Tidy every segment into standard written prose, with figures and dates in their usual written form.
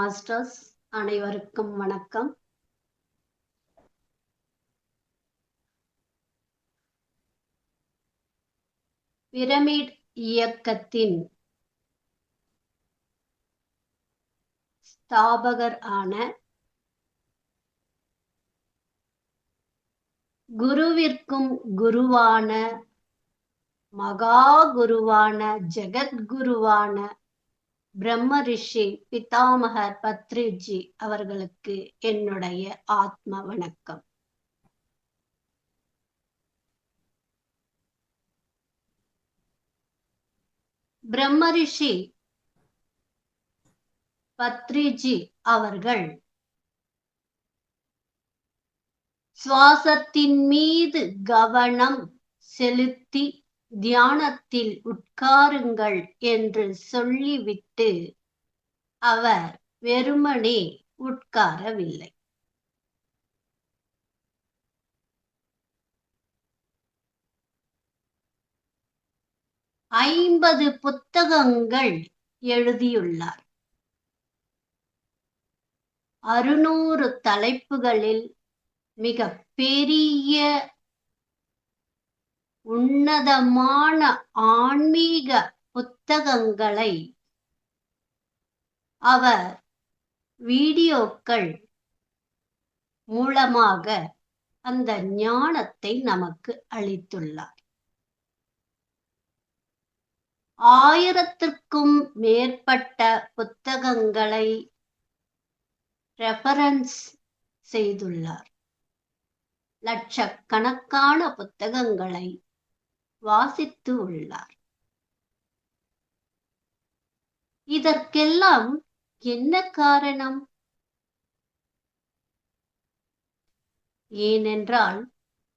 Masters அனைவருக்கும் வணக்கம். Pyramid இயக்கத்தின் ஸ்தாபகர் ஆன குருவிற்கும் குருவான மகா குருவான ஜெகத்குருவான பிரம்ம ரிஷி பிதாமகர் பத்ரிஜி அவர்களுக்கு என்னுடைய ஆத்ம வணக்கம். பிரம்ம ரிஷி பத்ரிஜி அவர்கள் சுவாசத்தின் மீது கவனம் செலுத்தி தியானத்தில் உட்காருங்கள் என்று சொல்லிவிட்டு அவர் வெறுமனே உட்காரவில்லை. ஐம்பது புத்தகங்கள் எழுதியுள்ளார். 600 தலைப்புகளில் மிக பெரிய உன்னதமான ஆன்மீக புத்தகங்களை அவர் வீடியோக்கள் மூலமாக அந்த ஞானத்தை நமக்கு அளித்துள்ளார். 1000க்கும் மேற்பட்ட புத்தகங்களை ரெஃபரன்ஸ் செய்துள்ளார். லட்சக்கணக்கான புத்தகங்களை வாசித்து உள்ளார். இதற்கெல்லாம் என்ன காரணம்? ஏனென்றால்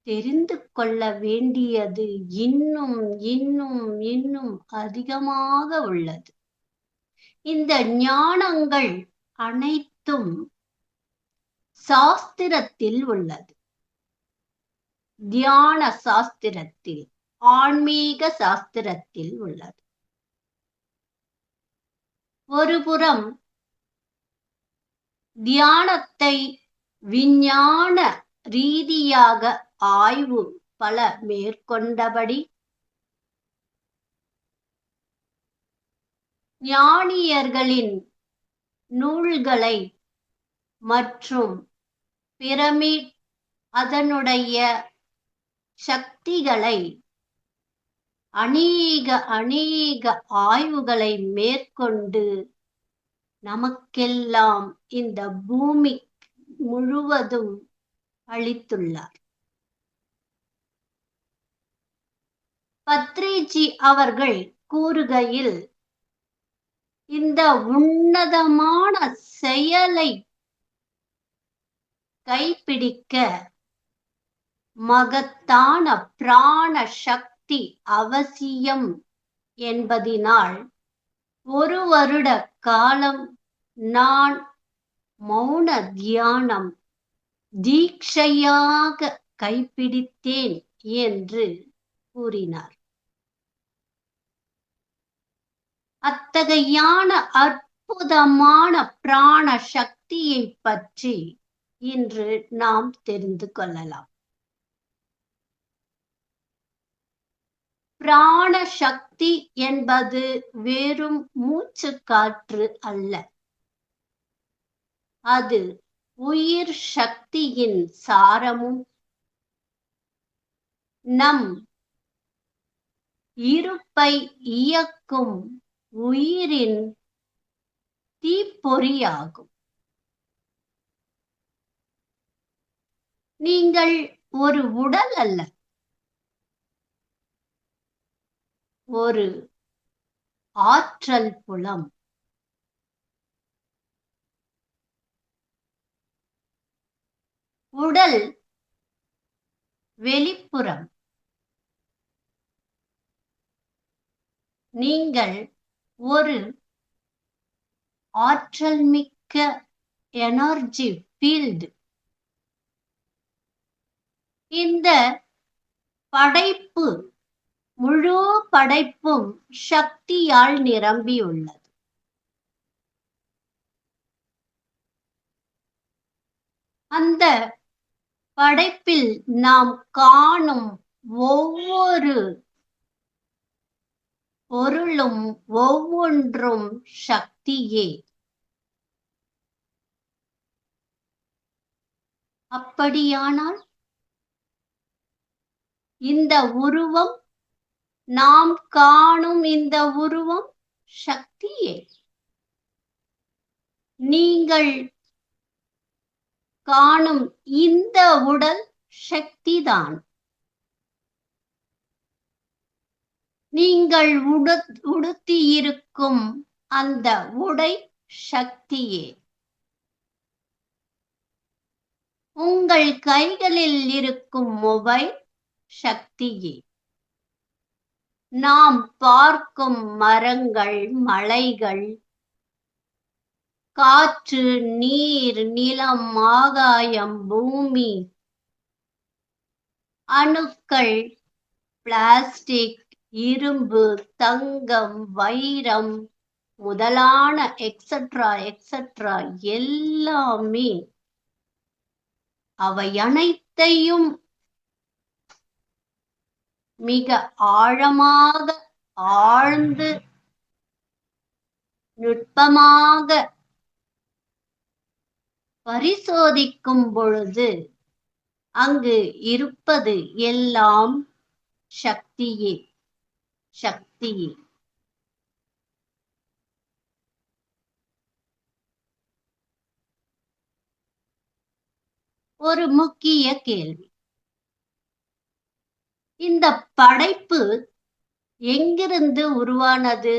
தெரிந்து கொள்ள வேண்டியது இன்னும் இன்னும் இன்னும் அதிகமாக உள்ளது. இந்த ஞானங்கள் அனைத்தும் சாஸ்திரத்தில் உள்ளது. தியான சாஸ்திரத்தில், ஆன்மீக சாஸ்திரத்தில் உள்ளது. ஒருபுறம் தியானத்தை விஞ்ஞான ரீதியாக ஆய்வு பல மேற்கொண்டபடி ஞானியர்களின் நூல்களை மற்றும் பிரமிட் அதனுடைய சக்திகளை அநேக ஆய்வுகளை மேற்கொண்டு நமக்கெல்லாம் இந்த பூமி முழுவதும் அளித்துள்ளார். பத்ரிஜி அவர்கள் கூறுகையில், இந்த உன்னதமான செயலை கைப்பிடிக்க மகத்தான பிராண சக்தி அவசியம் என்பதினால் 1 வருட காலம் நான் மௌன தியானம் தீட்சையாக கைப்பிடித்தேன் என்று கூறினார். அத்தகையான அற்புதமான பிராண சக்தியை பற்றி இன்று நாம் தெரிந்து கொள்ளலாம். பிராண சக்தி என்பது வெறும் மூச்சு காற்று அல்ல. அது உயிர் சக்தியின் சாரமும் நம் இருப்பை இயக்கும் உயிரின் தீப்பொறியாகும். நீங்கள் ஒரு உடல் அல்ல, ஒரு ஆற்றல் புலம். உடல் வெளிப்புறம். நீங்கள் ஒரு ஆற்றல் மிக்க எனர்ஜி ஃபீல்டு. இந்த படைப்பு, முழு படைப்பும் சக்தியால் நிரம்பியுள்ளது. அந்த படைப்பில் நாம் காணும் ஒவ்வொரு பொருளும் ஒவ்வொன்றும் சக்தியே. அப்படியானால் இந்த உருவம், நாம் காணும் இந்த உருவம் சக்தியே. நீங்கள் காணும் இந்த உடல் சக்திதான். நீங்கள் உடுத்தியிருக்கும் அந்த உடை சக்தியே. உங்கள் கைகளில் இருக்கும் மொபைல் சக்தியே. நாம் பார்க்கும் மரங்கள், மலைகள், காற்று, நீர், நிலம், ஆகாயம், பூமி, அணுக்கள், பிளாஸ்டிக், இரும்பு, தங்கம், வைரம் முதலான எக்ஸெட்ரா எக்ஸெட்ரா எல்லாமே, அவை அனைத்தையும் மிக ஆழமாக, ஆழ்ந்து, நுட்பமாக பரிசோதிக்கும் பொழுது அங்கு இருப்பது எல்லாம் சக்தியே. சக்தியே. ஒரு முக்கிய கேள்வி, இந்த படைப்பு எங்கிருந்து உருவானது?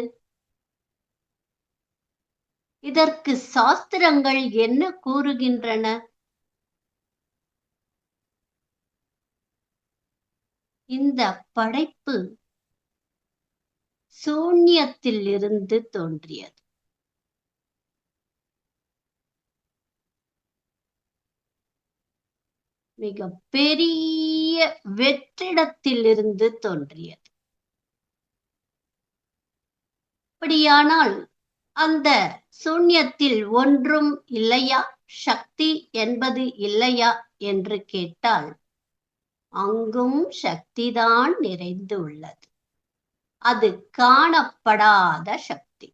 இதற்கு சாஸ்திரங்கள் என்ன கூறுகின்றன? இந்த படைப்பு சூன்யத்தில் இருந்து தோன்றியது. மிக பெரிய வெற்றிடத்தில் இருந்து தோன்றியது. அப்படியானால் அந்த சூன்யத்தில் ஒன்றும் இல்லையா? சக்தி என்பது இல்லையா என்று கேட்டால், அங்கும் சக்திதான் நிறைந்து உள்ளது. அது காணப்படாத சக்தி.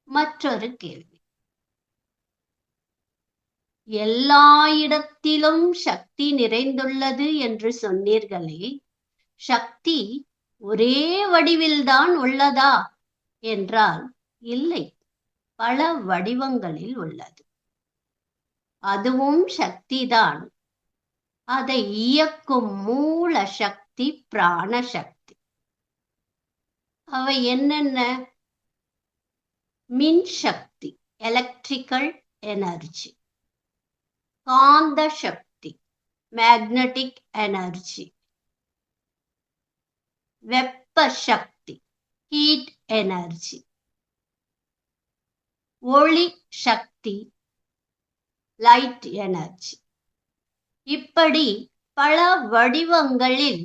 மற்றொரு கேள்வி, எல்லா இடத்திலும் சக்தி நிறைந்துள்ளது என்று சொன்னீர்களே, சக்தி ஒரே வடிவில்தான் உள்ளதா என்றால் இல்லை, பல வடிவங்களில் உள்ளது. அதுவும் சக்திதான். அதை இயக்கும் மூல சக்தி பிராணசக்தி. அவை என்னென்ன? மின்சக்தி, எலக்ட்ரிக்கல் எனர்ஜி, காந்த சக்தி, மேக்னெட்டிக் எனர்ஜி, வெப்ப சக்தி, ஹீட் எனர்ஜி, ஒளி சக்தி, லைட் எனர்ஜி. இப்படி பல வடிவங்களில்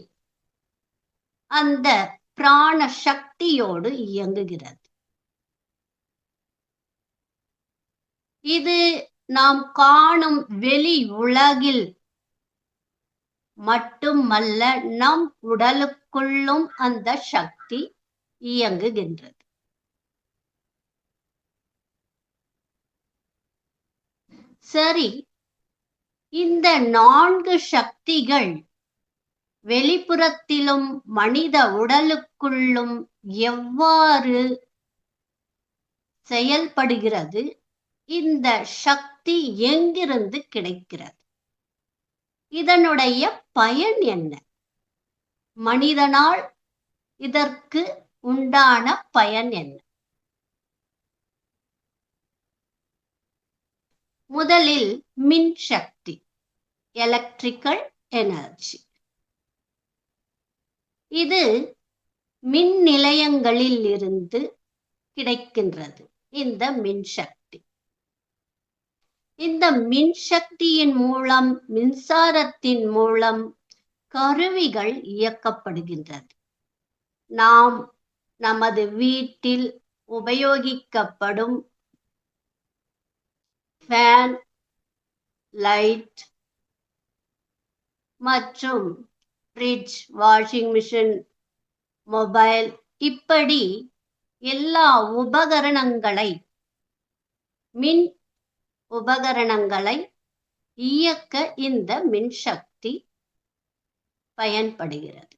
அந்த பிராண சக்தியோடு இயங்குகிறது. இது நாம் காணும் வெளி உலகில் மட்டுமல்ல, நம் உடலுக்குள்ளும் அந்த சக்தி இயங்குகின்றது. சரி, இந்த 4 சக்திகள் வெளிப்புறத்திலும் மனித உடலுக்குள்ளும் எவ்வாறு செயல்படுகிறது? இந்த சக்தி எங்கிருந்து கிடைக்கிறது? இதனுடைய பயன் என்ன? மனிதனால் இதற்கு உண்டான பயன் என்ன? முதலில் மின்சக்தி, எலக்ட்ரிக்கல் எனர்ஜி. இது மின் நிலையங்களில் இருந்து கிடைக்கின்றது இந்த மின்சக்தி. இந்த மின்சக்தியின் மூலம், மின்சாரத்தின் மூலம் கருவிகள் இயக்கப்படுகின்றது. நாம் நமது வீட்டில் உபயோகிக்கப்படும் ஃபேன், லைட் மற்றும் ஃப்ரிட்ஜ், வாஷிங் மிஷின், மொபைல் இப்படி எல்லா மின் உபகரணங்களை இயக்க இந்த மின்சக்தி பயன்படுகிறது.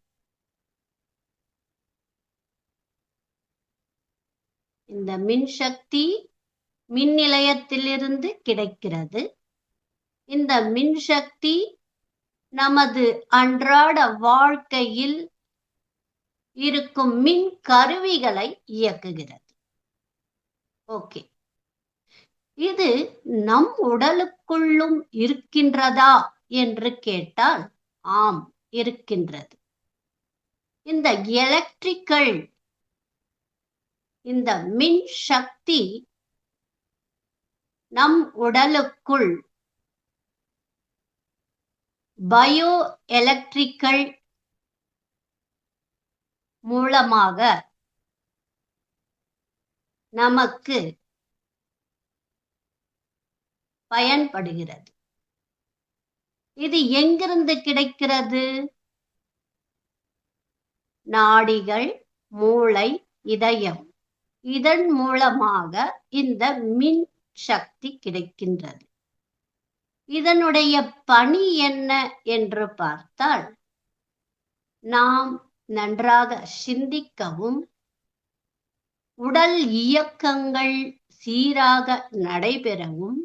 இந்த மின்சக்தி மின் நிலையத்திலிருந்து கிடைக்கிறது. இந்த மின்சக்தி நமது அன்றாட வாழ்க்கையில் இருக்கும் மின் கருவிகளை இயக்குகிறது. ஓகே, இது நம் உடலுக்குள்ளும் இருக்கின்றதா என்று கேட்டால் ஆம், இருக்கின்றது. இந்த எலக்ட்ரிக்கல், இந்த மின் சக்தி நம் உடலுக்குள் பயோ எலக்ட்ரிக்கல் மூலமாக நமக்கு பயன்படுகிறது. இது எங்கிருந்து கிடைக்கிறது? நாடிகள், மூளை, இதயம், இதன் மூலமாக இந்த மின் சக்தி கிடைக்கின்றது. இதனுடைய பணி என்ன என்று பார்த்தால், நாம் நன்றாக சிந்திக்கவும், உடல் இயக்கங்கள் சீராக நடைபெறவும்,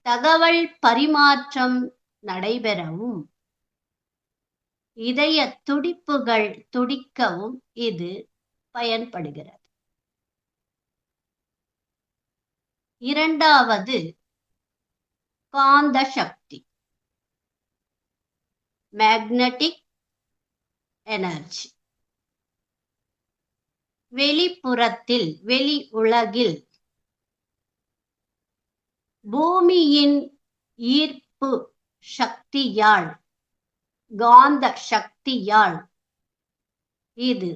தகவல் பரிமாற்றம் நடைபெறவும், இதய துடிப்புகள் துடிக்கவும் இது பயன்படுகிறது. இரண்டாவது காந்த சக்தி, மேக்னெட்டிக் எனர்ஜி. வெளிப்புறத்தில், வெளி உலகில் பூமியின் ஈர்ப்பு சக்தியால், காந்த சக்தியால் இது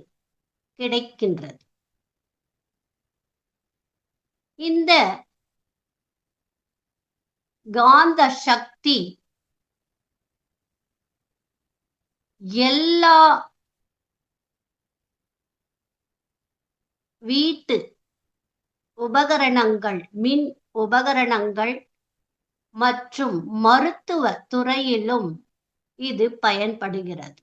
கிடைக்கின்றது. இந்த காந்த சக்தி எல்லா வீட்டு உபகரணங்கள், மின் உபகரணங்கள் மற்றும் மருத்துவ துறையிலும் இது பயன்படுகிறது.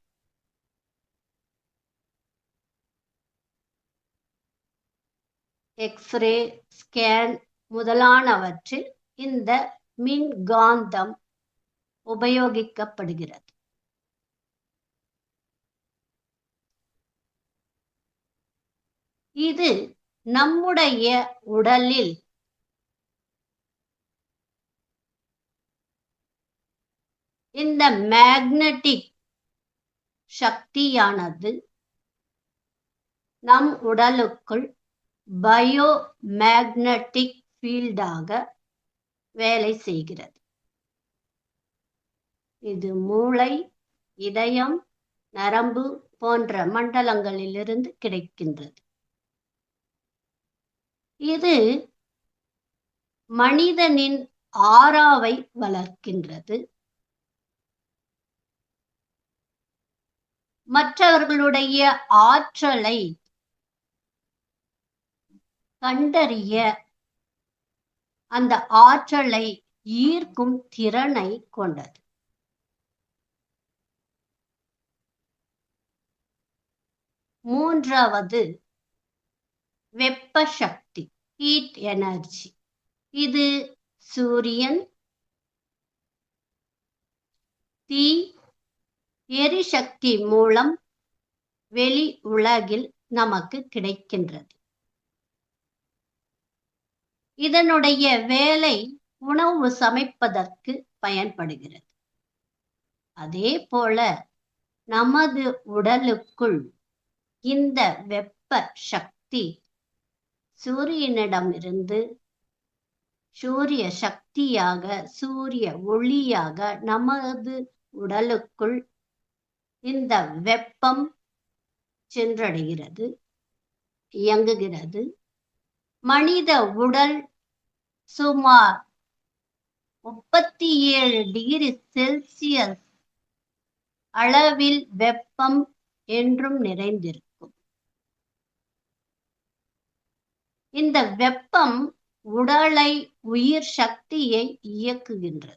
எக்ஸ்ரே, ஸ்கேன் முதலானவற்றில் இந்த மின்காந்தம் உபயோகிக்கப்படுகிறது. இது நம்முடைய உடலில் இந்த மேக்னெட்டிக் சக்தியானது நம் உடலுக்குள் பயோ மேக்னெட்டிக் ஃபீல்டாக வேலை செய்கிறது. இது மூளை, இதயம், நரம்பு போன்ற மண்டலங்களிலிருந்து கிடைக்கின்றது. இது மனிதனின் ஆறாவை வளர்க்கின்றது. மற்றவர்களுடைய ஆற்றலை கண்டறிய, அந்த ஆற்றலை ஈர்க்கும் திறனை கொண்டது. மூன்றாவது வெப்ப சக்தி, ஹீட் எனர்ஜி. இது சூரியன், தீ, எரிசக்தி மூலம் வெளி உலகில் நமக்கு கிடைக்கின்றது. இதனுடைய வேலை உணவு சமைப்பதற்கு பயன்படுகிறது. அதே போல நமது உடலுக்குள் இந்த வெப்ப சக்தி சூரியனிடமிருந்து சூரிய சக்தியாக, சூரிய ஒளியாக நமது உடலுக்குள் இந்த வெப்பம் சென்றடைகிறது, இயங்குகிறது. மனித உடல் சுமார் 37 டிகிரி செல்சியஸ் அளவில் வெப்பம் என்றும் நிறைந்திருக்கும். இந்த வெப்பம் உடலை உயிர் சக்தியை இயக்குகின்றது.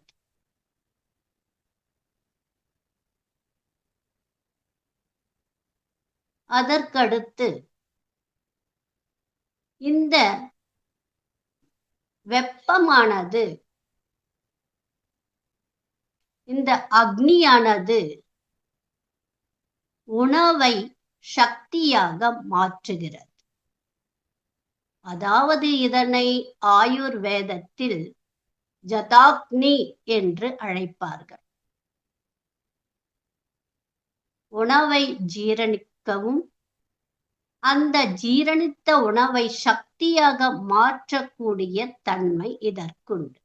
அதற்கடுத்து இந்த வெப்பமானது, இந்த அக்னியானது உணவை சக்தியாக மாற்றுகிறது. அதாவது இதனை ஆயுர்வேதத்தில் ஜதாக்னி என்று அழைப்பார்கள். உணவை ஜீரணிக்கவும் அந்த ஜீரணித்த உணவை சக்தியாக மாற்றக்கூடிய தன்மை இதற்குண்டு.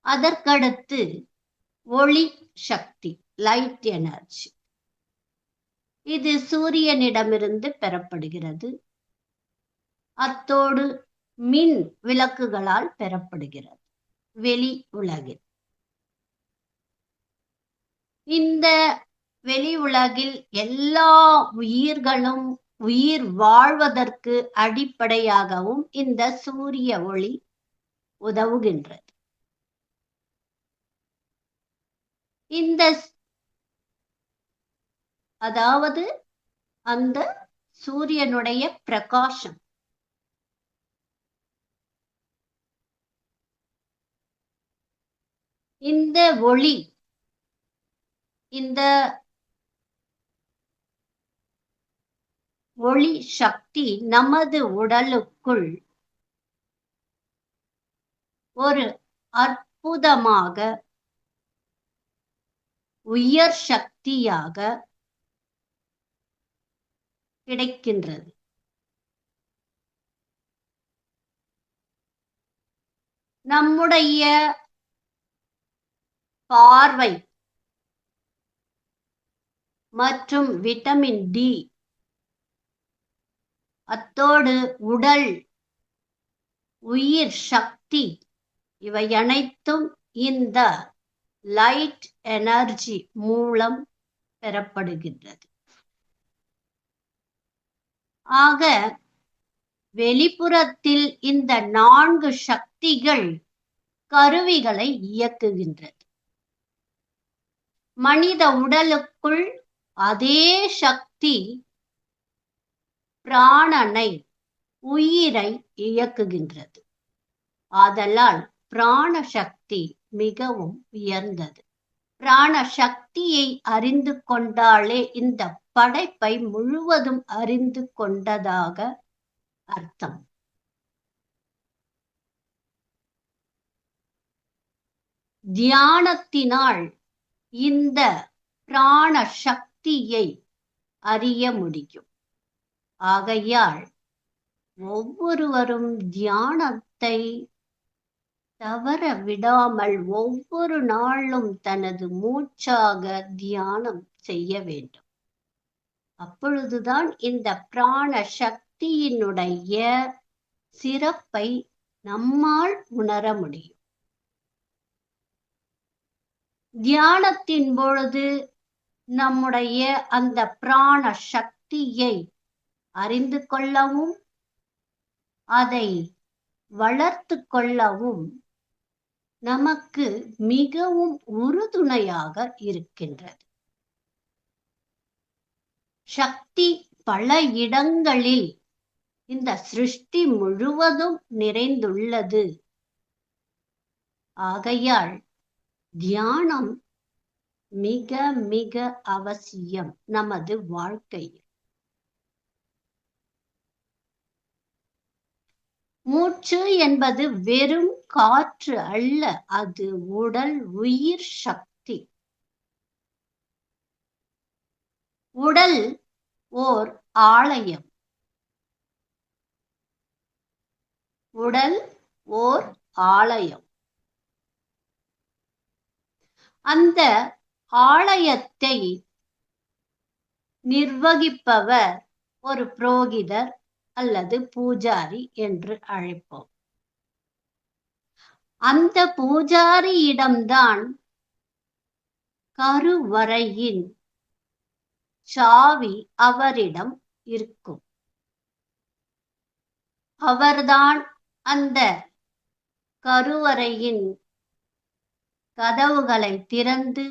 அதற்கடுத்து ஒளி சக்தி, லைட் எனர்ஜி, இது சூரியனிடமிருந்து பெறப்படுகிறது. அத்தோடு மின் விளக்குகளால் பெறப்படுகிறது வெளி உலகில். இந்த வெளி உலகில் எல்லா உயிர்களும் உயிர் வாழ்வதற்கு அடிப்படையாகவும் இந்த சூரிய ஒளி உதவுகின்றது. இந்த அதாவது அந்த சூரியனுடைய பிரகாசம் இந்த ஒளி, இந்த ஒளி சக்தி நமது உடலுக்குள் ஒரு அற்புதமாக உயர் சக்தியாக கிடைக்கின்றது. நம்முடைய பார்வை மற்றும் விட்டமின் டி, அத்தோடு உடல் உயிர் சக்தி, இவை அனைத்தும் இந்த லைட் எனர்ஜி மூலம் பெறப்படுகின்றது. ஆக வெளிப்புறத்தில் இந்த 4 சக்திகள் கருவிகளை இயக்குகின்றது. மனித உடலுக்குள் அதே சக்தி பிராணனை, உயிரை இயக்குகின்றது. ஆதலால் பிராண சக்தி மிகவும் உயர்ந்தது. பிராண சக்தியை அறிந்து கொண்டாலே இந்த படைப்பை முழுவதும் அறிந்து கொண்டதாக அர்த்தம். தியானத்தினால் இந்த பிராண சக்தியை அறிய முடியும். ஆகையால் ஒவ்வொருவரும் தியானத்தை தவற விடாமல் ஒவ்வொரு நாளும் தனது மூச்சாக தியானம் செய்ய வேண்டும். அப்பொழுதுதான் இந்த பிராண சக்தியினுடைய சிறப்பை நம்மால் உணர முடியும். தியானத்தின் பொழுது நம்முடைய அந்த பிராண சக்தியை அறிந்து கொள்ளவும் அதை வளர்த்து கொள்ளவும் நமக்கு மிகவும் உறுதுணையாக இருக்கின்றது. சக்தி பல இடங்களில் இந்த சிருஷ்டி முழுவதும் நிறைந்துள்ளது. ஆகையால் தியானம் மிக மிக அவசியம் நமது வாழ்க்கையில். மூச்சு என்பது வெறும் காற்று அல்ல, அது உடல் உயிர் சக்தி. உடல் ஓர் ஆலயம். உடல் ஓர் ஆலயம். அந்த ஆலயத்தை நிர்வகிப்பவர் ஒரு புரோகிதர் அல்லது பூஜாரி என்று அழைப்போம். அந்த பூஜாரியிடம்தான் கருவறையின் சாவி அவரிடம் இருக்கும். அவர்தான் அந்த கருவறையின் கதவுகளை திறந்து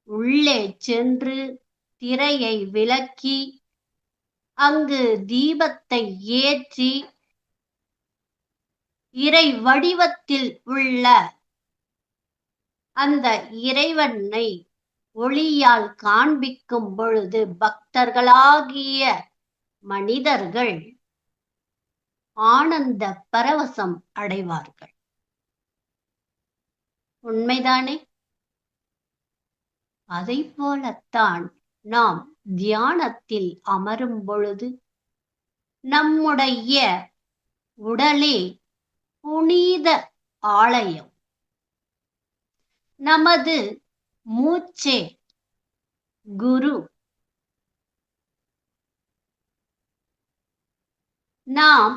உள்ளே சென்று திரையை விலக்கி அங்கு தீபத்தை ஏற்றி இறை வடிவத்தில் உள்ள அந்த இறைவனை ஒளியால் காண்பிக்கும் பொழுது பக்தர்களாகிய மனிதர்கள் ஆனந்த பரவசம் அடைவார்கள். உண்மைதானே? அதை போலத்தான் நாம் தியானத்தில் அமரும் பொழுது நம்முடைய உடலே புனித ஆலயம், நமது மூச்சே குரு. நாம்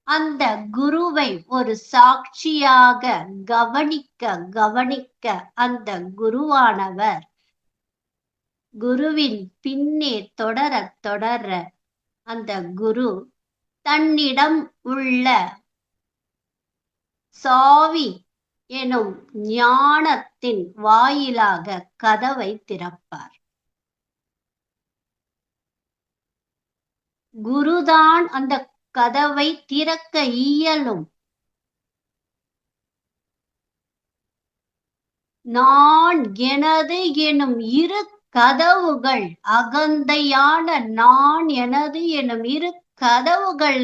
அந்த குருவை ஒரு சாட்சியாக கவனிக்க கவனிக்க அந்த குருவானவர் குருவின் பின்னே தொடர தொடர அந்த குரு தன்னிடம் உள்ள சாவி எனும் ஞானத்தின் வாயிலாக கதவை திறப்பார். குருதான் அந்த கதவை திறக்க இயலும். நான் எனது எனும் இரு கதவுகள், அகந்தையான நான் எனது எனும் இரு கதவுகள்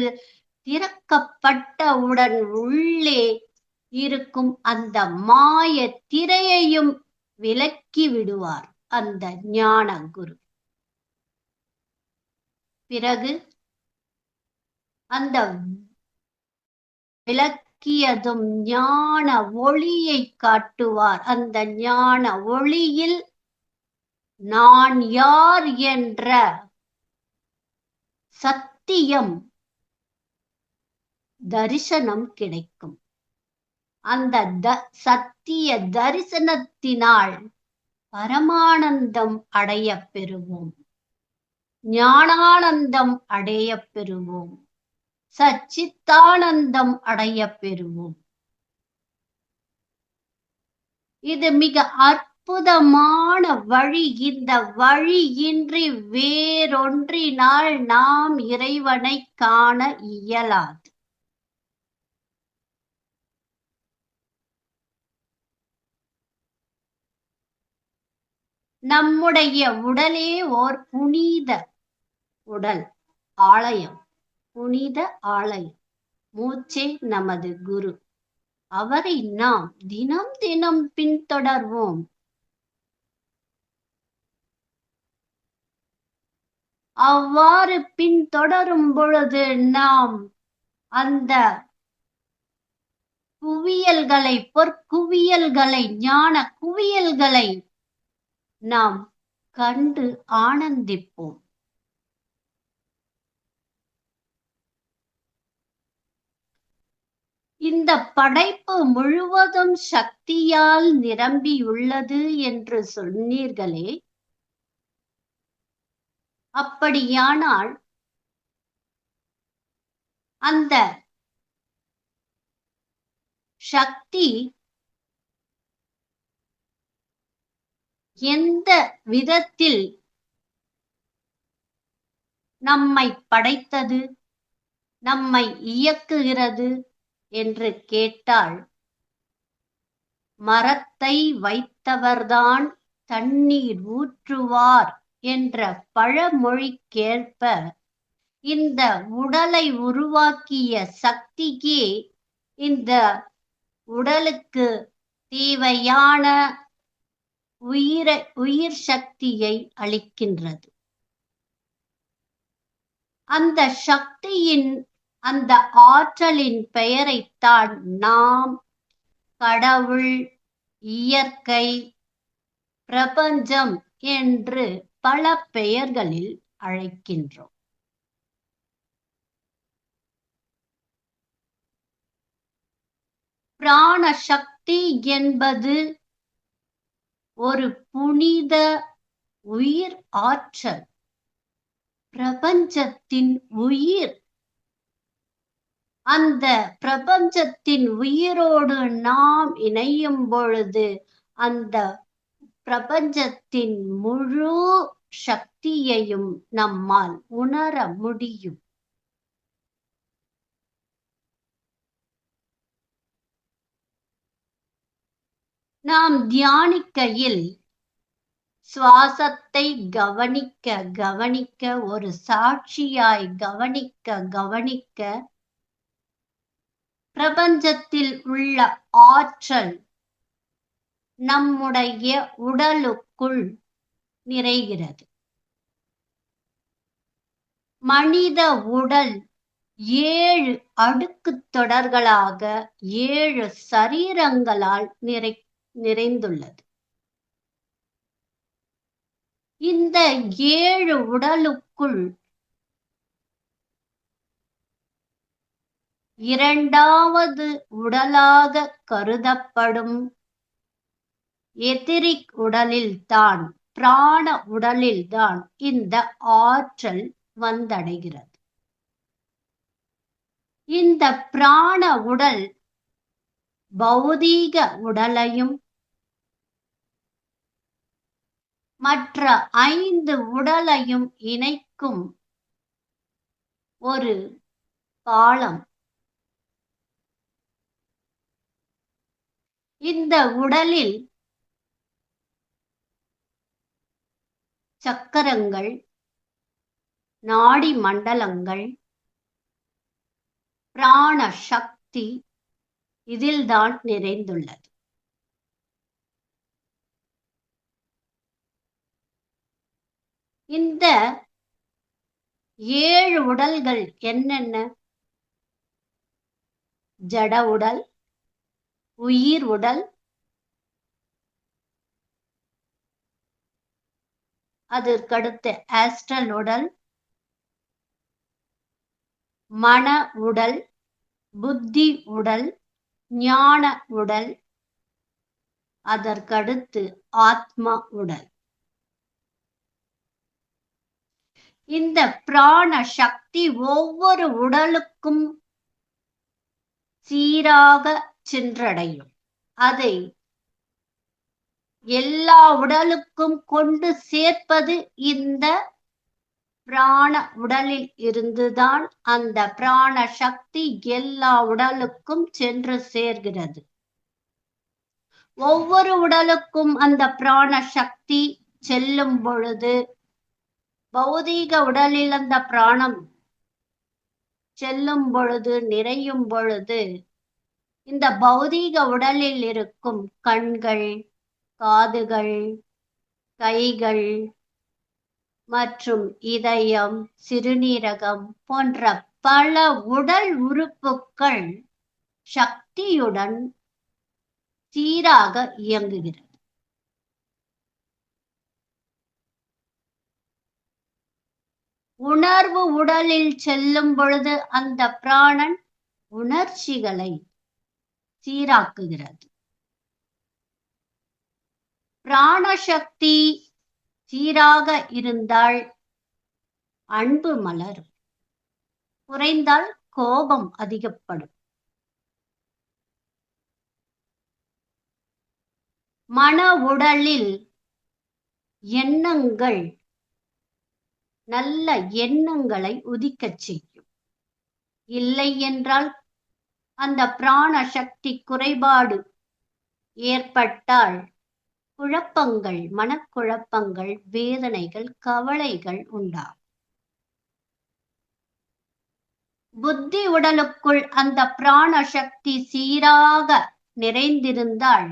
திறக்கப்பட்டவுடன் உள்ளே இருக்கும் அந்த மாய திரையையும் விலக்கி விடுவார் அந்த ஞான குரு. பிறகு அந்த விளக்கியதும் ஞான ஒளியை காட்டுவார். அந்த ஞான ஒளியில் நான் யார் என்ற சத்தியம் தரிசனம் கிடைக்கும். அந்த சத்திய தரிசனத்தினால் பரமானந்தம் அடைய பெறுவோம், ஞானானந்தம் அடைய பெறுவோம், சச்சித்தானந்தம் அடைய பெறுவோம். இது மிக அற்புதமான வழி. இந்த வழியின்றி வேறொன்றினால் நாம் இறைவனை காண இயலாது. நம்முடைய உடலே ஓர் புனித உடல் ஆலயம், புனித ஆலயம். மூச்சே நமது குரு. அவரை நாம் தினம் தினம் பின்தொடர்வோம். அவ்வாறு பின்தொடரும் பொழுது நாம் அந்த குவியல்களை, பொற்குவியல்களை, ஞான குவியல்களை நாம் கண்டு ஆனந்திப்போம். இந்த படைப்பு முழுவதும் சக்தியால் நிரம்பியுள்ளது என்று சொன்னீர்களே, அப்படியானால் அந்த சக்தி எந்த விதத்தில் நம்மை படைத்தது, நம்மை இயக்குகிறது என்று கேட்டால், மரத்தை வைத்தவர்தான் தண்ணீர் ஊற்றுவார் என்ற பழமொழிக்கேற்ப இந்த உடலை உருவாக்கிய சக்தியே இந்த உடலுக்கு தேவையான உயிர் சக்தியை அளிக்கின்றது. அந்த சக்தியின், அந்த ஆற்றலின் பெயரைத்தான் நாம் கடவுள், இயற்கை, பிரபஞ்சம் என்று பல பெயர்களில் அழைக்கின்றோம். பிராண சக்தி சக்தி என்பது ஒரு புனித உயிர் ஆற்றல், பிரபஞ்சத்தின் உயிர். அந்த பிரபஞ்சத்தின் உயிரோடு நாம் இணையும் பொழுது அந்த பிரபஞ்சத்தின் முழு சக்தியையும் நம்மால் உணர முடியும். நாம் தியானிக்கையில் சுவாசத்தை கவனிக்க கவனிக்க, ஒரு சாட்சியாய் கவனிக்க கவனிக்க, பிரபஞ்சத்தில் உள்ள ஆற்றல் நம்முடைய உடலுக்குள் நிறைகிறது. மனித உடல் 7 அடுக்குத் தொடர்களாக 7 சரீரங்களால் நிறைந்துள்ளது. இந்த 7 உடலுக்குள் 2வது உடலாக கருதப்படும் எதிரிக் உடலில்தான், பிராண உடலில்தான் இந்த ஆற்றல் வந்தடைகிறது. இந்த பிராண உடல் பௌதீக உடலையும் மற்ற 5 உடலையும் இணைக்கும் ஒரு பாலம். இந்த உடலில் சக்கரங்கள், நாடி மண்டலங்கள், பிராண சக்தி இதில்தான் நிறைந்துள்ளது. இந்த 7 உடல்கள் என்னென்ன? ஜட உடல், உயிர் உடல், அதற்கடுத்து ஆஸ்ட்ரல் உடல், மன உடல், புத்தி உடல், ஞான உடல், அதற்கடுத்து ஆத்ம உடல். இந்த பிராண சக்தி ஒவ்வொரு உடலுக்கும் சீராக சென்றடையும். அதை எல்லா உடலுக்கும் கொண்டு சேர்ப்பது இந்த பிராண உடலில் இருந்துதான் அந்த பிராண சக்தி எல்லா உடலுக்கும் சென்று சேர்கிறது. ஒவ்வொரு உடலுக்கும் அந்த பிராண சக்தி செல்லும் பொழுது, பௌதீக உடலில் அந்த பிராணம் செல்லும் பொழுது, நிறையும் பொழுது, இந்த பௌதீக உடலில் இருக்கும் கண்கள், காதுகள், கைகள் மற்றும் இதயம், சிறுநீரகம் போன்ற பல உடல் உறுப்புகள் சக்தியுடன் சீராக இயங்குகிறது. உணர்வு உடலில் செல்லும் பொழுது அந்த பிராணன் உணர்ச்சிகளை சீராக்குகிறது. பிராணசக்தி சீராக இருந்தால் அன்பு மலரும், குறைந்தால் கோபம் அதிகப்படும். மன உடலில் எண்ணங்கள் நல்ல எண்ணங்களை உதிக்கச் செய்யும். இல்லை என்றால் அந்த பிராண சக்தி குறைபாடு ஏற்பட்டால் குழப்பங்கள், மனக்குழப்பங்கள், வேதனைகள், கவலைகள் உண்டாகும். புத்தி உடலுக்குள் அந்த பிராண சக்தி சீராக நிறைந்திருந்தால்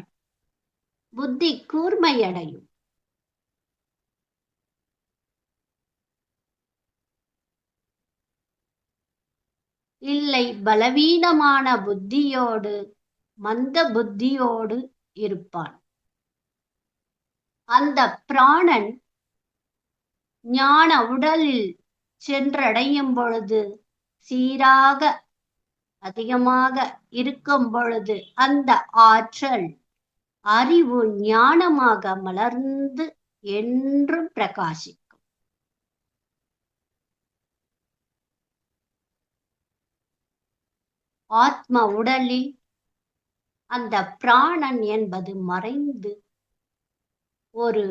புத்தி கூர்மையடையும். இல்லை, பலவீனமான புத்தியோடு, மந்த புத்தியோடு இருப்பான். அந்த பிராணன் ஞான உடலில் சென்றடையும் பொழுது சீராக அதிகமாக இருக்கும் பொழுது அந்த ஆற்றல் அறிவு ஞானமாக மலர்ந்து என்றும் பிரகாசிக்கும். ஆத்ம உடலில் அந்த பிராணன் என்பது மறைந்து ஒரு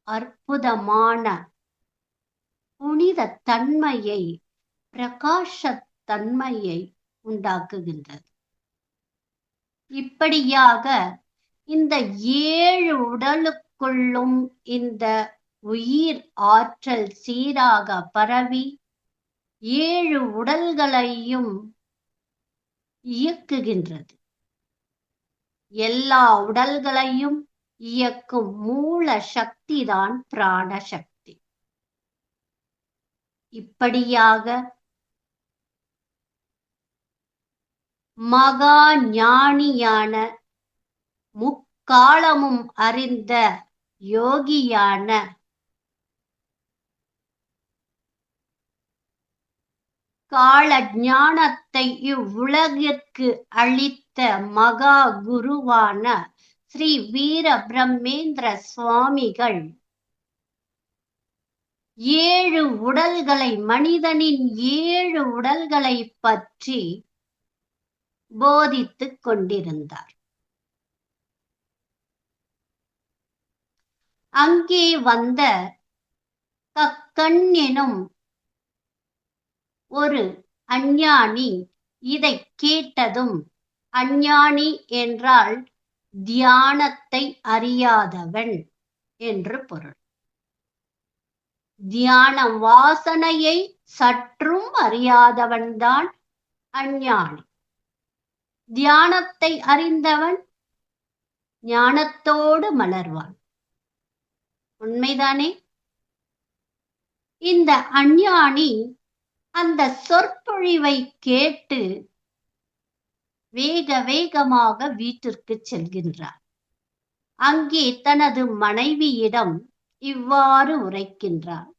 அற்புதமான புனித தன்மையை, பிரகாச தன்மையை உண்டாக்குகின்றது. இப்படியாக இந்த 7 உடலுக்குள்ளும் இந்த உயிர் ஆற்றல் சீராக பரவி 7 உடல்களையும் இயக்குகின்றது. எல்லா உடல்களையும் இயக்கும் மூல சக்திதான் பிராணசக்தி. இப்படியாக மகா ஞானியான முக்காலமும் அறிந்த யோகியான கால ஞானத்தை இவ்வுலகிற்கு அளித்த மகா குருவான ஸ்ரீ வீர பிரம்மேந்திர சுவாமிகள் 7 உடல்களை, மனிதனின் 7 உடல்களை பற்றி போதித்துக் கொண்டிருந்தார். அங்கே வந்த கக்கன் எனும் ஒரு அஞ்ஞானி இதை கேட்டதும், அஞ்ஞானி என்றால் தியானத்தை அறியாதவன் என்று பொருள். தியான வாசனையை சற்றும் அறியாதவன்தான் அஞ்ஞானி. தியானத்தை அறிந்தவன் ஞானத்தோடு மலர்வான். உண்மைதானே? இந்த அஞ்ஞானி அந்த சொற்பொழிவை கேட்டு வேக வேகமாக வீட்டிற்கு செல்கின்றார். அங்கே தனது மனைவியிடம் இவ்வாறு உரைக்கின்றார்.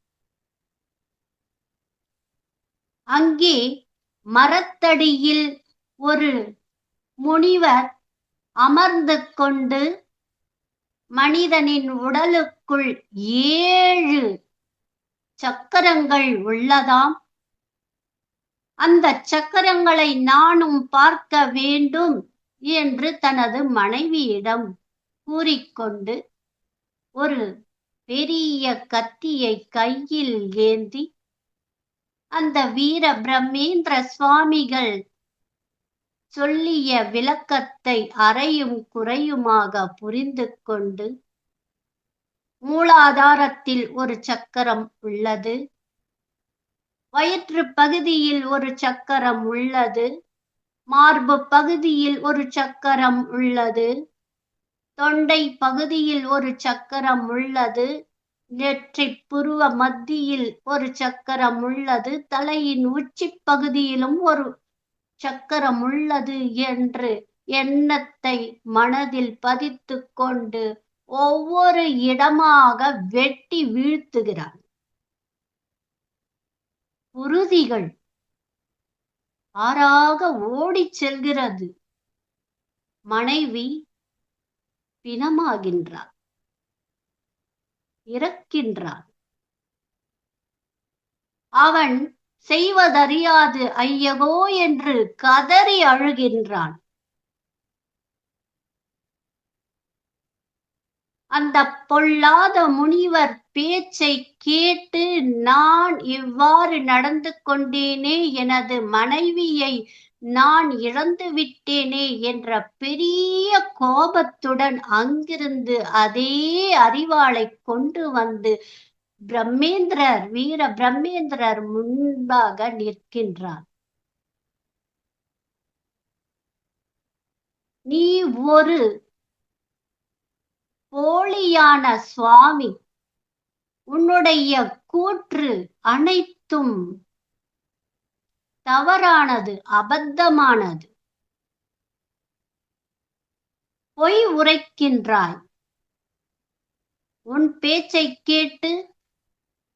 அங்கே மரத்தடியில் ஒரு முனிவர் அமர்ந்து கொண்டு மனிதனின் உடலுக்குள் 7 சக்கரங்கள் உள்ளதாம். அந்த சக்கரங்களை நானும் பார்க்க வேண்டும் என்று தனது மனைவியிடம் கூறிக்கொண்டு ஒரு பெரிய கத்தியை கையில் ஏந்தி அந்த வீர பிரம்மேந்திர சுவாமிகள் சொல்லிய விளக்கத்தை அறையும் குறையுமாக புரிந்து கொண்டு, மூலாதாரத்தில் ஒரு சக்கரம் உள்ளது, வயிற்று பகுதியில் ஒரு சக்கரம் உள்ளது, மார்பு பகுதியில் ஒரு சக்கரம் உள்ளது, தொண்டை பகுதியில் ஒரு சக்கரம் உள்ளது, நெற்றி புருவ மத்தியில் ஒரு சக்கரம் உள்ளது, தலையின் உச்சி பகுதியிலும் ஒரு சக்கரம் உள்ளது என்று எண்ணத்தை மனதில் பதித்து கொண்டு ஒவ்வொரு இடமாக வெட்டி வீழ்த்துகிறார். உறுதிகள் ஆறாக ஓடிச் செல்கிறது. மனைவி பிணமாகின்றார், இறக்கின்றார். அவன் செய்வதறியாது ஐயகோ என்று கதறி அழுகின்றான். அந்த பொல்லாத முனிவர் பேச்சை கேட்டு, நான் இவ்வாறு நடந்து கொண்டேனே, எனது மனைவியை நான் இழந்து விட்டேனே என்ற பெரிய கோபத்துடன் அங்கிருந்து அதே அரிவாளை கொண்டு வந்து பிரம்மேந்திரர், வீர பிரம்மேந்திரர் முன்பாக நிற்கின்றார். நீ ஒரு போலியான சுவாமி, உன்னுடைய கூற்று அனைத்தும் தவறானது, அபத்தமானது, பொய் உரைக்கின்றாய். உன் பேச்சை கேட்டு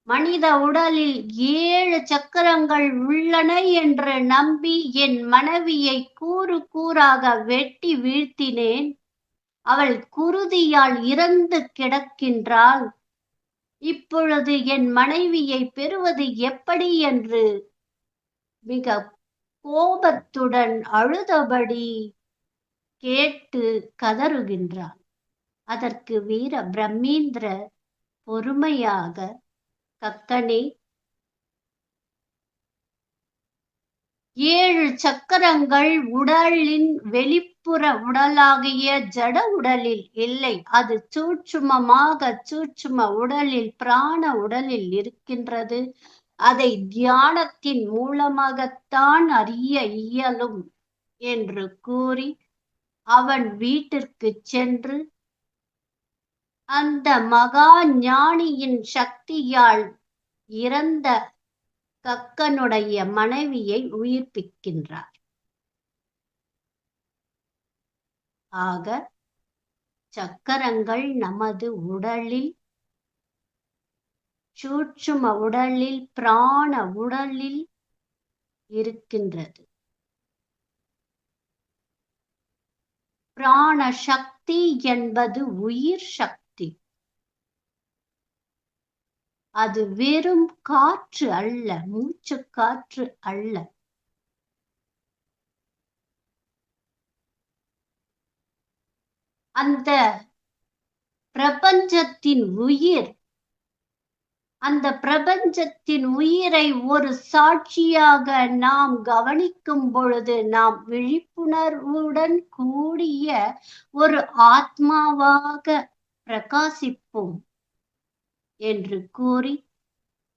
மனித உடலில் 7 சக்கரங்கள் உள்ளன என்று நம்பி என் மனைவியை கூறு கூறாக வெட்டி வீழ்த்தினேன். அவள் குருதியால் இறந்து கிடக்கின்றாள். இப்பொழுது என் மனைவியை பெறுவது எப்படி என்று மிக கோபத்துடன் அழுதபடி கேட்டு கதறுகின்றான். அதற்கு வீர பிரம்மேந்திரர் பொறுமையாக, கக்கனே, 7 சக்கரங்கள் உடலின் வெளிப்புற உடலாகிய ஜட உடலில் இல்லை. அது சூட்சும உடலில், பிராண உடலில் இருக்கின்றது. அதை தியானத்தின் மூலமாகத்தான் அறிய இயலும் என்று கூறி அவன் வீட்டிற்கு சென்று அந்த மகா ஞானியின் சக்தியால் இறந்த கக்கனுடைய மனைவியை உயிர்ப்பிக்கின்றார். ஆக சக்கரங்கள் நமது உடலில், சூட்சும உடலில், பிராண உடலில் இருக்கின்றது. பிராண சக்தி என்பது உயிர் சக்தி. அது வெறும் காற்று அல்ல, மூச்சு காற்று அல்ல. அந்த பிரபஞ்சத்தின் உயிர், அந்த பிரபஞ்சத்தின் உயிரை ஒரு சாட்சியாக நாம் கவனிக்கும் பொழுது நாம் விழிப்புணர்வுடன் கூடிய ஒரு ஆத்மாவாக பிரகாசிப்போம் என்று கூறி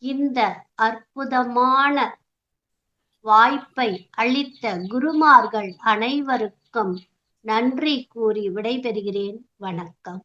இந்த அற்புதமான வாய்ப்பை அளித்த குருமார்கள் அனைவருக்கும் நன்றி கூறி விடைபெறுகிறேன். வணக்கம்.